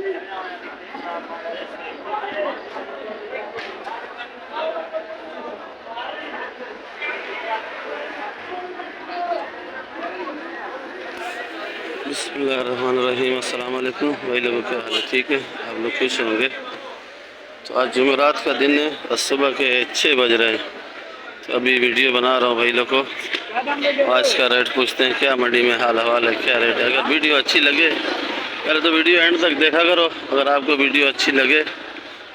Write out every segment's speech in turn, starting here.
बिस्मिल्लाहिर्रहमानिर्रहीम। अस्सलाम वालेकुम भाई लोगों, क्या हाल है? ठीक है, आप लोग खुश होंगे। तो आज जुमेरात का दिन है और सुबह के 6 बज रहे हैं। तो अभी वीडियो बना रहा हूँ भाई लोग को। आज का रेट पूछते हैं, क्या मंडी में हाल हवाल है, क्या रेट है। अगर वीडियो अच्छी लगे पहले तो वीडियो एंड तक देखा करो। अगर आपको वीडियो अच्छी लगे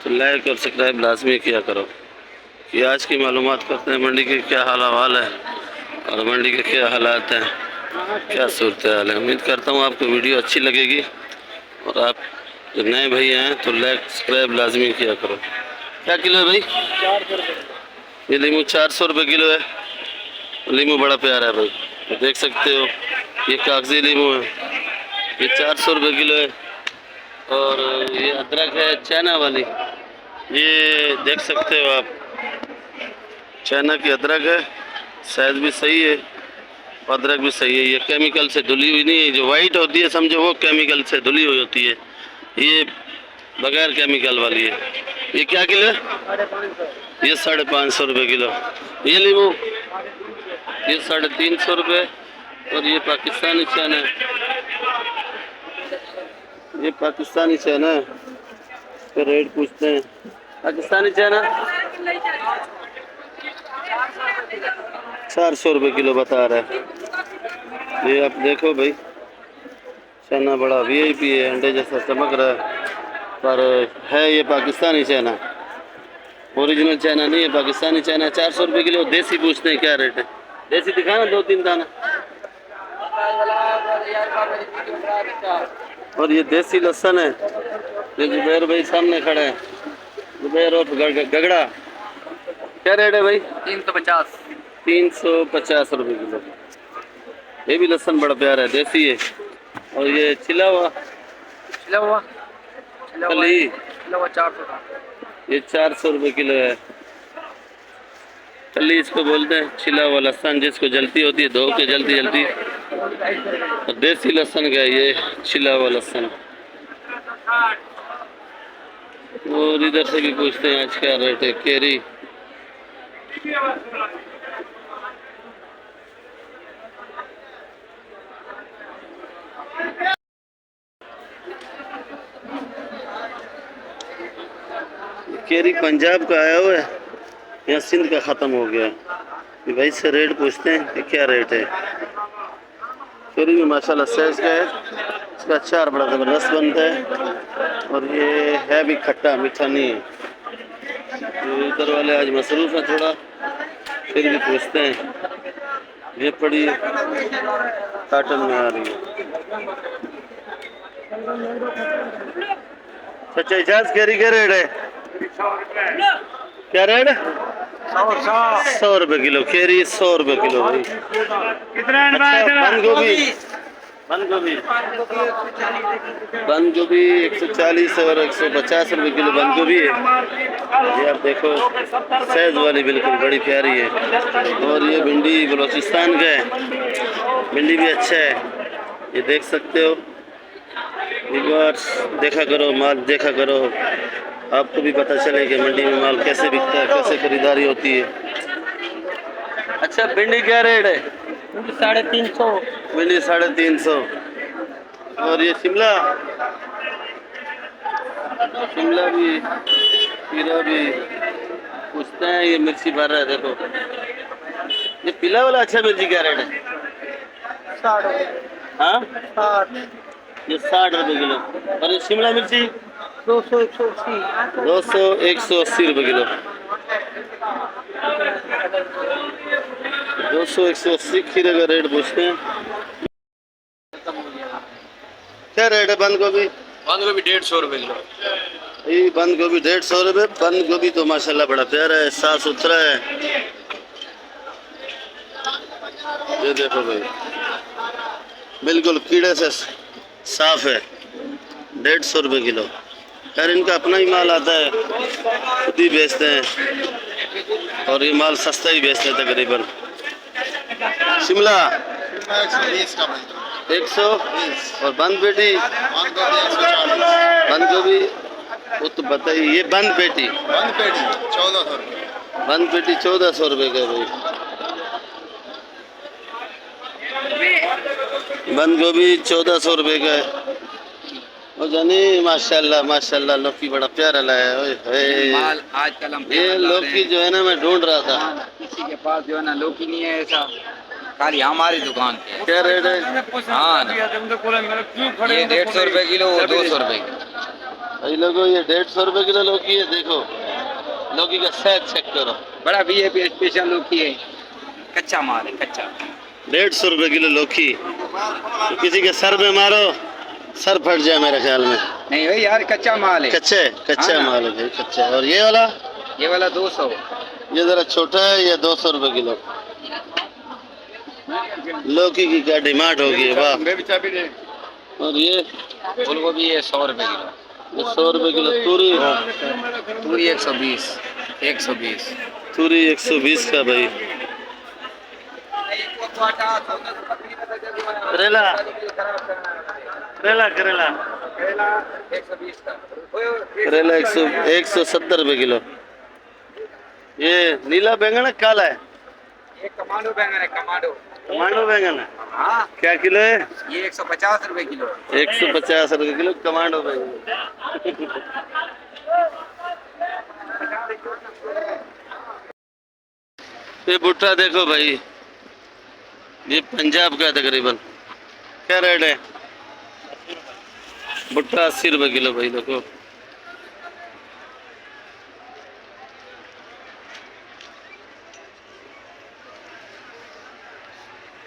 तो लाइक और सब्सक्राइब लाजमी किया करो कि आज की मालूमात करते हैं मंडी के क्या हाल हवाल है और मंडी के क्या हालात हैं, क्या सूरत हाल है। उम्मीद करता हूँ आपको वीडियो अच्छी लगेगी और आप जो नए भैया हैं तो लाइक सब्सक्राइब लाजमी किया करो। क्या किलो है भाई? 400 रुपये। ये लीमू 400 रुपये किलो है। लीमू बड़ा प्यारा है भाई, तो देख सकते हो ये कागजी लीमू है, ये 400 रुपये किलो है। और ये अदरक है चाइना वाली, ये देख सकते हो आप, चाइना की अदरक है, साइज भी सही है, अदरक भी सही है। ये केमिकल से धुली हुई नहीं है, जो वाइट होती है समझो वो केमिकल से धुली हुई होती है, ये बगैर केमिकल वाली है। ये क्या किलो है? 550। ये 550 रुपये किलो। ये लीमू ये 350 रुपये। और ये पाकिस्तानी चाइना है, ये पाकिस्तानी चाइना है। तो रेट पूछते हैं, पाकिस्तानी चाइना 400 रुपये किलो बता रहा है। ये आप देखो भाई, चाइना बड़ा वीआईपी है, अंडे जैसा चमक रहा है, पर है ये पाकिस्तानी चाइना, ओरिजिनल चाइना नहीं है, पाकिस्तानी चाइना। 400 रुपये किलो। देसी पूछते हैं क्या रेट है? देसी दिखाना 2-3 दाना। और ये देसी लहसुन है, ये जुबैर भाई सामने खड़े हैं, जुबैर और गगड़ा। क्या रेट है भाई? 350। 350 रुपये किलो। ये भी लहसुन बड़ा प्यारा है, देसी है। और ये छिला हुआ कली 400 का, ये 400 रुपये किलो है। कली इसको बोलते हैं, छिला हुआ लहसुन जिसको जलती होती है, धो के जल्दी और देसी लहसुन का ये छिला हुआ लहसुन। और इधर से भी पूछते हैं आज क्या रेट है। केरी केरी पंजाब का आया हुआ है, यहाँ सिंध का ख़त्म हो गया है। भाई से रेट पूछते हैं कि क्या रेट है। केरी में माशाल्लाह साइज का है, इसका अचार बड़ा ज़बरदस्त बनता है और ये है भी खट्टा, मीठा नहीं है। तो इधर वाले आज मसरूफ़ है थोड़ा, फिर भी पूछते हैं। ये पड़ी काटन में आ रही है। सच्चा इजाज़ केरी क्या रेट है? क्या रेट? 100 रुपये किलो। केरी 100 रुपये किलो भाई। बंद गोभी 140 और 150 रुपये किलो बंद गोभी है। ये आप देखो साइज वाली बिल्कुल बड़ी प्यारी है। और ये भिंडी बलूचिस्तान का है, भिंडी भी अच्छा है, ये देख सकते हो। एक बार देखा करो, माल देखा करो, आपको भी पता चले कि मंडी में माल कैसे बिकता है, कैसे खरीदारी होती है। अच्छा, भिंडी क्या रेट है? 350। भिंडी 350। और ये शिमला भी, खीरा भी पूछते हैं। ये मिर्ची भर रहा है, देखो ये पीला वाला अच्छा मिर्ची क्या रेट है? 60। हाँ 60। ये 60 रुपये किलो। और ये शिमला मिर्ची 200-180 रुपये किलो। 200-180 खीरे का रेट पूछते हैं। क्या रेट है बंद गोभी? बंद गोभी 150 रुपये किलो। ये बंद गोभी 150 रुपये। बंद गोभी तो माशाल्लाह बड़ा प्यारा है, साफ सुथरा है। ये देखो भाई, बिल्कुल कीड़े से साफ है। 150 रुपये किलो। खैर इनका अपना ही माल आता है, खुद ही बेचते हैं और ये माल सस्ता ही बेचते हैं तकरीबन। शिमला 100 और बंद पेटी बंद गोभी वो तो बताइए। ये बंद पेटी 1400 रुपये। बंद पेटी 1400 रुपये का है भाई। बंद गोभी 1400 रुपये का है। और जानी माशाल्लाह माशाल्लाह लौकी बड़ा प्यारा लाया है। ओए होए। माल आजकल हम ये लौकी जो है ना मैं ढूंढ रहा था। किसी के पास जो है ना लौकी नहीं है ऐसा, खाली हमारी दुकान पे है। क्या रेट है? हाँ ना। ये 150 रुपए किलो और 200 रुपए किलो। भाई लोगों ये 150 रुपये किलो लौकी है। देखो लौकी का साइज चेक करो। बड़ा वीआईपी स्पेशल लौकी है, कच्चा माल है कच्चा। 150 रुपये किलो लौकी। तो किसी के सर में मारो सर फट जाए मेरे ख्याल में। नहीं भाई यार कच्चा माल है। कच्चा हाँ ना। माल है भाई कच्चा। और ये वाला 200। ये जरा छोटा है। ये 200 रुपये किलो। लौकी की क्या डिमांड होगी वाह। और ये फूल गोभी है 100 रुपए किलो। 100 रुपये किलो। तूरी पूरी 120 120। तूरी 120 का भाई। करेला करेला करेला 120 का। करेला 170 रुपये किलो। ये नीला बैंगन है काला है? ये कमांडो बैंगन है कमांडो। टमाटो बैंगन है। हाँ क्या किलो है? ये 150 रुपए किलो। 150 रुपये किलो टमाटो बैंगन। ये भुट्टा देखो भाई। ये पंजाब का तकरीबन। क्या रेट है? भुट्टा 80 रुपये किलो भाई। देखो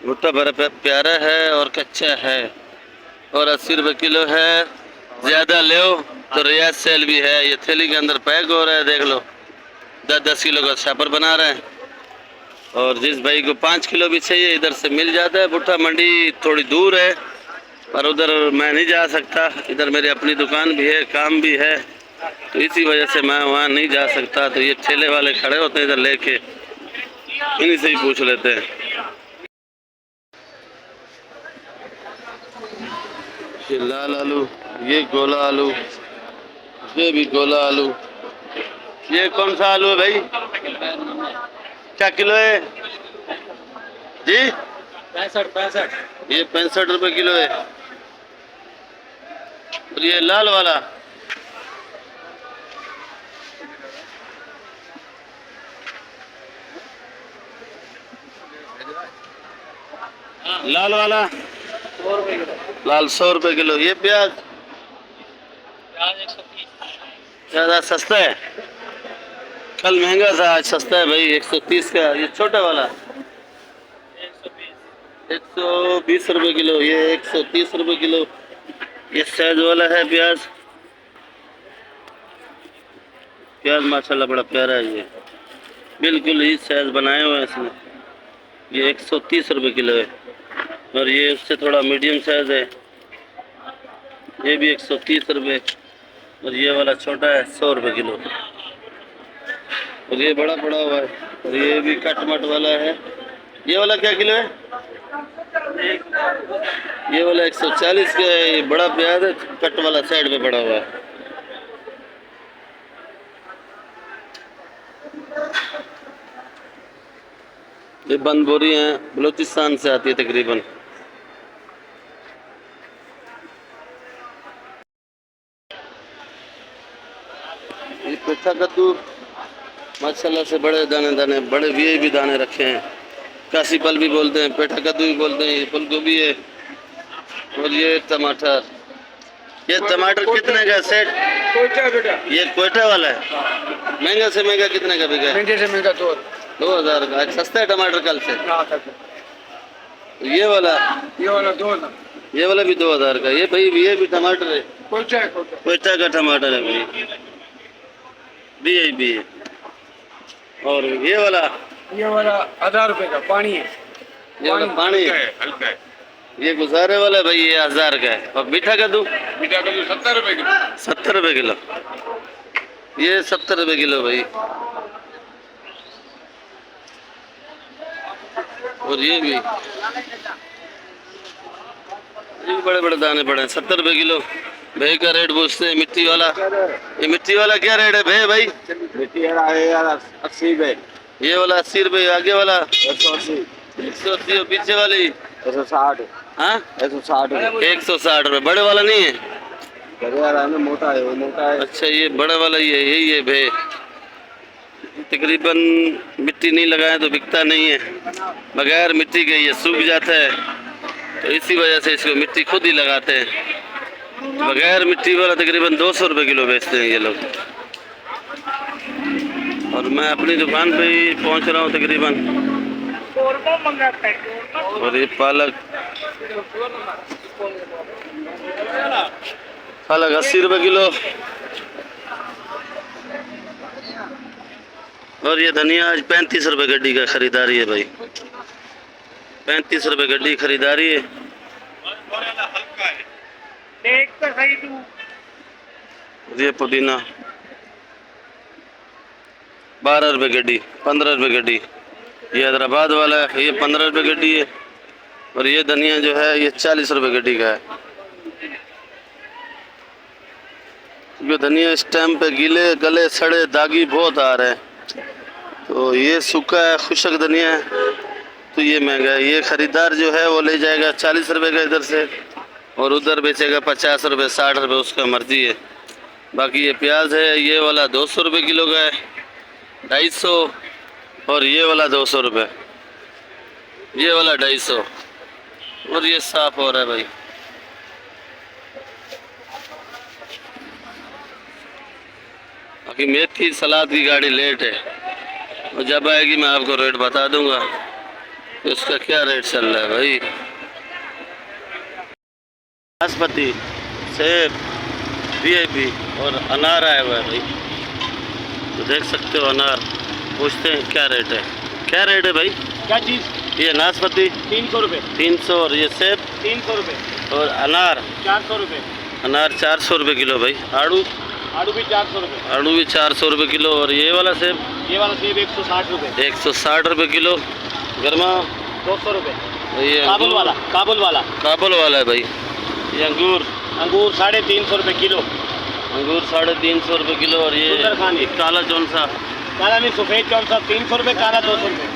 भुट्टा बड़ा प्यारा है और कच्चा है और 80 रुपये किलो है। ज़्यादा लो तो रियायत सेल भी है। ये थैली के अंदर पैक हो रहा है देख लो। 10-10 किलो का छापर बना रहे हैं। और जिस भाई को 5 किलो भी चाहिए इधर से मिल जाता है। भुट्टा मंडी थोड़ी दूर है पर उधर मैं नहीं जा सकता। इधर मेरी अपनी दुकान भी है काम भी है तो इसी वजह से मैं वहाँ नहीं जा सकता। तो ये ठेले वाले खड़े होते हैं इधर लेके, इन्हीं से ही पूछ लेते हैं। ये लाल आलू, ये गोला आलू, ये भी गोला आलू। ये कौन सा आलू है भाई? क्या किलो है जी? 65। ये 65 रुपये किलो है। और ये लाल वाला लाल वाला 100 रुपए किलो। लाल 100 रुपये किलो। ये प्याज प्याज 130। ज़्यादा सस्ता है। कल महंगा था आज सस्ता है भाई 130 का। ये छोटा वाला 120 रुपये किलो। ये 130 रुपये किलो। ये साइज वाला है प्याज। प्याज माशाल्लाह बड़ा प्यारा है। ये बिल्कुल ही साइज बनाए हुए हैं इसने। ये 130 रुपये किलो है। और ये उससे थोड़ा मीडियम साइज है। ये भी 130 रुपये। और ये वाला छोटा है 100 रुपये किलो। और ये बड़ा पड़ा हुआ है। और ये भी कट मट वाला है। ये वाला क्या किलो है? ये वाला 140 का है। ये बड़ा प्याज है कट वाला साइड में पड़ा हुआ है। ये बंद बोरी हैं बलूचिस्तान से आती है तकरीबन। ये पेठा कद्दू माशाल्लाह से बड़े दाने दाने बड़े वीआईपी दाने रखे हैं। काशी फल भी बोलते हैं, पेठा कद्दू भी बोलते हैं। ये फूल गोभी है। और ये टमाटर। ये टमाटर कितने का सेट? कोयटा बेटा। ये कोयटा वाला है। महंगा से महंगा कितने का बिका है? महंगे से महंगा 2000 का। आज सस्ता है टमाटर कल से। ये वाला 2000। ये वाला भी 2000 का। ये भाई ये भी टमाटर है कोयटा कोयटा का टमाटर है भाई। वीआईपी है। और ये वाला 1000 रुपए का पानी है। ये वाला पानी है। हल्का है। ये गुजारे वाला है भाई। ये 1000 का है। और मीठा कद्दू 70 रुपए किलो। 70 रुपये किलो। ये 70 रुपये किलो भाई। और ये भी ये भी बड़े बड़े दाने पड़े हैं, 70 रुपए किलो। भे का रेट पूछते हैं। मिट्टी वाला, ये मिट्टी वाला क्या रेट है भे भाई? मिट्टी है यार 80 रुपए, ये वाला 80 रुपए, आगे वाला 180, 180 और पीछे वाली 160, हाँ 160 रुपए। 160 रुपए। बड़े वाला नहीं है? यार है ना, मोटा है वो, मोटा है। अच्छा ये बड़ा वाला ही है, यही है भे। तकरीबन मिट्टी नहीं लगाए तो बिकता नहीं है, बगैर मिट्टी के ये सूख जाता है, तो इसी वजह से इसको मिट्टी खुद ही लगाते हैं। बगैर मिट्टी वाला तकरीबन 200 रुपए किलो बेचते हैं ये लोग। और मैं अपनी दुकान पे ही पहुंच रहा हूँ तकरीबन। और ये पालक 80 रुपए किलो। और ये धनिया आज 35 रुपए गड्डी का खरीदारी है भाई, 35 रुपए गड्डी खरीदारी है। ये पुदीना 12 रुपए गड्डी, 15 रुपए गड्डी। ये हैदराबाद वाला है, ये 15 रुपए गड्डी है। और ये धनिया जो है ये 40 रुपए गड्डी का है। ये धनिया इस टाइम पे गीले गले सड़े दागी बहुत आ रहे हैं, तो ये सूखा है, खुशक धनिया है, तो ये महंगा है। ये खरीदार जो है वो ले जाएगा 40 रुपए का इधर से, और उधर बेचेगा 50 रुपए 60 रुपए, उसका मर्जी है। बाकी ये प्याज है, ये वाला 200 रुपए किलो का है, 250। और ये वाला 200 रुपए, ये वाला 250। और ये साफ हो रहा है भाई। बाकी मेथी सलाद की गाड़ी लेट है, और जब आएगी मैं आपको रेट बता दूंगा कि उसका क्या रेट चल रहा है भाई। नाशपाती, सेब, VIP और अनार आया हुआ है भाई, तो देख सकते हो अनार। पूछते हैं क्या रेट है, क्या रेट है भाई? क्या चीज? ये नाशपाती 300 रुपए, 300, और ये सेब 300 रुपए, और अनार 400 रुपए, अनार 400 रुपए किलो भाई। आड़ू, आलू भी 400 रुपए, आड़ू भी 400 रुपए किलो। और ये वाला सेब, ये वाला सेब 160 रुपए, 160 रुपए किलो। गर्मा 200 रुपए। ये काबुल अंगूर, वाला, काबुल वाला, काबुल वाला है भाई। ये अंगूर, अंगूर 350 रुपए किलो, अंगूर 350 रुपए किलो। और ये सुंदरखानी। काला कौन सा? काला नहीं, सफेद कौन सा? 300 रुपए, काला 200 रुपए।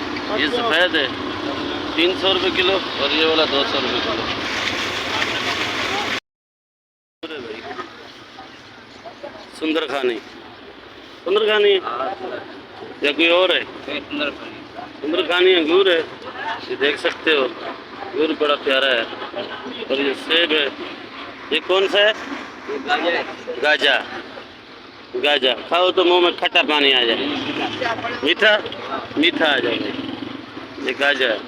ये सफ़ेद है 300 रुपए किलो, और ये वाला 200 रुपए किलो। अरे भाई सुंदरखानी, सुंदरखानी या कोई और है? सुंदरखानी अंगूर है, ये देख सकते हो, अंगूर बड़ा प्यारा है। और ये सेब है, ये कौन सा है? गाजा, गाजा खाओ तो मुंह में खट्टा पानी आ जाए, मीठा मीठा आ जाए। ये गाजा है।